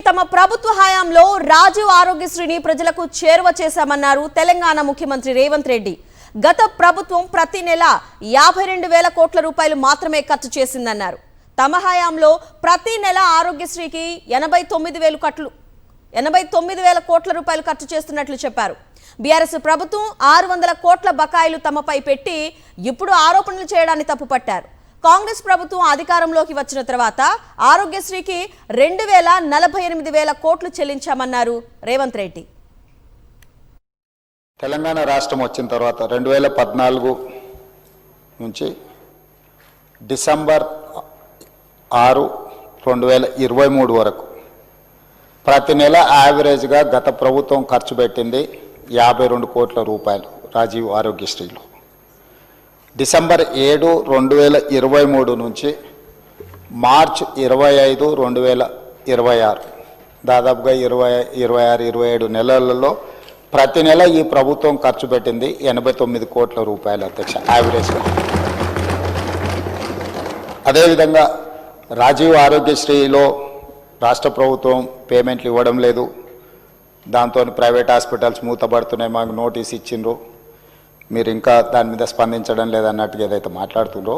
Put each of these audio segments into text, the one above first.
తమ ప్రభుత్వ హయాంలో రాజీవ్ ఆరోగ్యశ్రీని ప్రజలకు చేరువ చేశామన్నారు తెలంగాణ ముఖ్యమంత్రి రేవంత్ రెడ్డి. గత ప్రభుత్వం ప్రతి నెల 52,000 కోట్ల రూపాయలు మాత్రమే ఖర్చు చేసిందన్నారు. తమ హయాంలో ప్రతి నెల ఆరోగ్యశ్రీకి 89,000 కోట్ల రూపాయలు ఖర్చు చేస్తున్నట్లు చెప్పారు. బీఆర్ఎస్ ప్రభుత్వం 600 కోట్ల బకాయిలు తమపై పెట్టి ఇప్పుడు ఆరోపణలు చేయడాన్ని తప్పుపట్టారు. కాంగ్రెస్ ప్రభుత్వం అధికారంలోకి వచ్చిన తర్వాత ఆరోగ్యశ్రీకి 2,48,000 కోట్లు చెల్లించామన్నారు రేవంత్ రెడ్డి. తెలంగాణ రాష్ట్రం వచ్చిన తర్వాత 2014 నుంచి డిసెంబర్ 6, 2023 వరకు ప్రతి నెల యావరేజ్గా గత ప్రభుత్వం ఖర్చు పెట్టింది 52 కోట్ల రూపాయలు రాజీవ్ ఆరోగ్యశ్రీలో. డిసెంబర్ 7, 2023 నుంచి మార్చ్ 25, 2026 దాదాపుగా 26-27 నెలలలో ప్రతి నెల ఈ ప్రభుత్వం ఖర్చు పెట్టింది 89 కోట్ల రూపాయలు అధ్యక్ష యావరేజ్గా. అదేవిధంగా రాజీవ్ ఆరోగ్యశ్రీలో రాష్ట్ర ప్రభుత్వం పేమెంట్లు ఇవ్వడం లేదు, దాంతో ప్రైవేట్ హాస్పిటల్స్ మూతపడుతున్నాయి, మాకు నోటీస్ ఇచ్చిండ్రు, మీరు ఇంకా దాని మీద స్పందించడం లేదన్నట్టుగా ఏదైతే మాట్లాడుతుండ్రో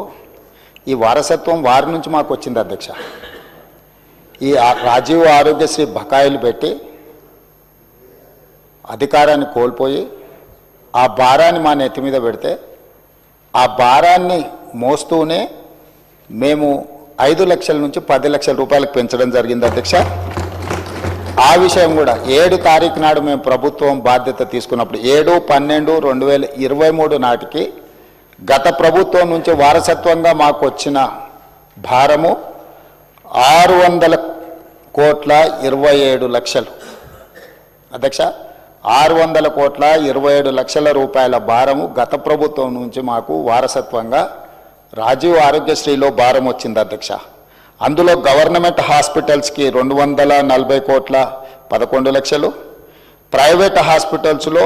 ఈ వారసత్వం వారి నుంచి మాకు వచ్చింది అధ్యక్ష. ఈ రాజీవ్ ఆరోగ్యశ్రీ బకాయిలు పెట్టి అధికారాన్ని కోల్పోయి ఆ భారాన్ని మా నెత్తి మీద పెడితే ఆ భారాన్ని మోస్తూనే మేము 5 లక్షల నుంచి 10 లక్షల రూపాయలకు పెంచడం జరిగింది అధ్యక్ష. ఆ విషయం కూడా 7 తారీఖు నాడు మేము ప్రభుత్వం బాధ్యత తీసుకున్నప్పుడు 7/12/2023 నాటికి గత ప్రభుత్వం నుంచి వారసత్వంగా మాకు వచ్చిన భారము 600,27,00,000 అధ్యక్ష. 600,27,00,000 రూపాయల భారము గత ప్రభుత్వం నుంచి మాకు వారసత్వంగా రాజీవ్ ఆరోగ్యశ్రీలో భారం వచ్చింది అధ్యక్ష. అందులో గవర్నమెంట్ హాస్పిటల్స్కి 240 కోట్ల 11 లక్షలు, ప్రైవేట్ హాస్పిటల్స్లో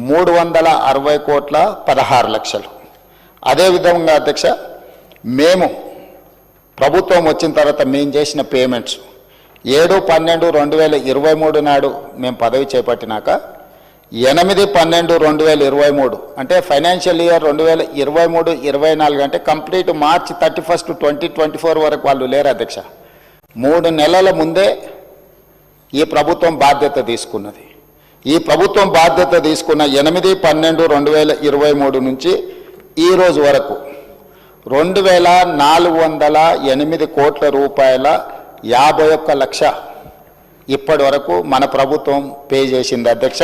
360 కోట్ల 16 లక్షలు. అదేవిధంగా అధ్యక్ష మేము ప్రభుత్వం వచ్చిన తర్వాత మేము చేసిన పేమెంట్స్ 7/12/2023 నాడు మేము పదవి చేపట్టినాక 8/12/2023 అంటే ఫైనాన్షియల్ ఇయర్ 2023-24 అంటే కంప్లీట్ మార్చ్ 31, 2024 వరకు వాళ్ళు లేరు అధ్యక్ష. 3 నెలల ముందే ఈ ప్రభుత్వం బాధ్యత తీసుకున్నది. ఈ ప్రభుత్వం బాధ్యత తీసుకున్న 8/12/2023 నుంచి ఈ రోజు వరకు 2,408 కోట్ల రూపాయల 51 లక్ష ఇప్పటి వరకు మన ప్రభుత్వం పే చేసింది అధ్యక్ష.